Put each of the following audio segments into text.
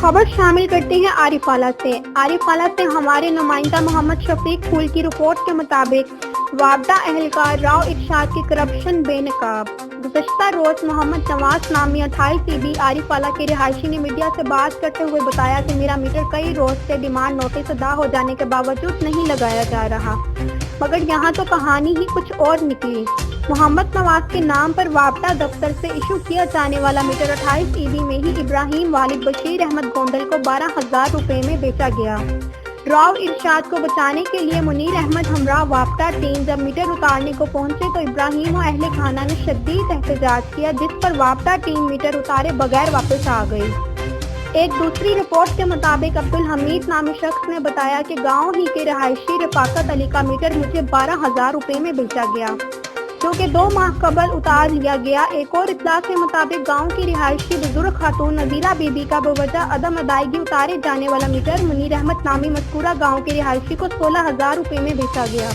खबर शामिल करते हैं आरिफाला से। आरिफाला से हमारे नुमाइंदा मोहम्मद शफीक फूल की रिपोर्ट के मुताबिक वापडा एहलकार राव इरशाद की करप्शन बेनकाब। गुज़श्ता रोज मोहम्मद नवाज नामी 28 ईबी आरिफाला के रिहायशी ने मीडिया से बात करते हुए बताया कि मेरा मीटर कई रोज से डिमांड नोटिस अदा हो जाने के बावजूद नहीं लगाया जा रहा, मगर यहाँ तो कहानी ही कुछ और निकली। मोहम्मद नवाज के नाम पर वापडा दफ्तर से इशू किया जाने वाला मीटर 28 ईबी में ही इब्राहिम वालिद बशीर अहमद गोंडल को 12,000 रुपए में बेचा गया। राव इरशाद को बचाने के लिए मुनीर अहमद हमरा वापडा टीम जब मीटर उतारने को पहुंचे तो इब्राहिम और अहले खाना ने शदीद एहतजाज किया, जिस पर वापडा टीम मीटर उतारे बगैर वापस आ गई। एक दूसरी रिपोर्ट के मुताबिक अब्दुल हमीद नामी शख्स ने बताया कि गांव ही के रहायशी रफाकत अली का मीटर मुझे 12,000 रुपए में बेचा गया, जो कि 2 माह कबल उतार लिया गया। एक और इत्तला के मुताबिक गांव की रिहायशी बुजुर्ग खातून नजीरा बीबी का बवजह अदम अदायगी उतारे जाने वाला मीटर मुनीर अहमद नामी मज़कूरा गांव के रिहायशी को 16,000 रुपए में बेचा गया,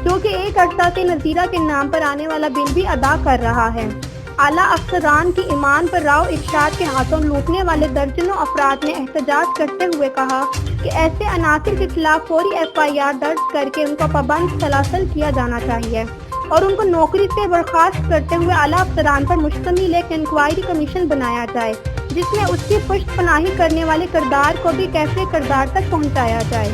जो कि एक अरसा से नजीरा के नाम पर आने वाला बिल भी अदा कर रहा है। आला अफसरान की ईमान पर राव इरशाद के हाथों लूटने वाले दर्जनों अफराद ने एहतजाज करते हुए कहा कि ऐसे अनासिर के खिलाफ फौरी FIR दर्ज करके उनको पाबंद सलासल किया जाना चाहिए और उनको नौकरी से बर्खास्त करते हुए आला अफसरान पर मुश्तमिल एक इंक्वायरी कमीशन बनाया जाए, जिसमें उसकी पुष्ट पनाही करने वाले किरदार को भी कैफे किरदार तक पहुंचाया जाए।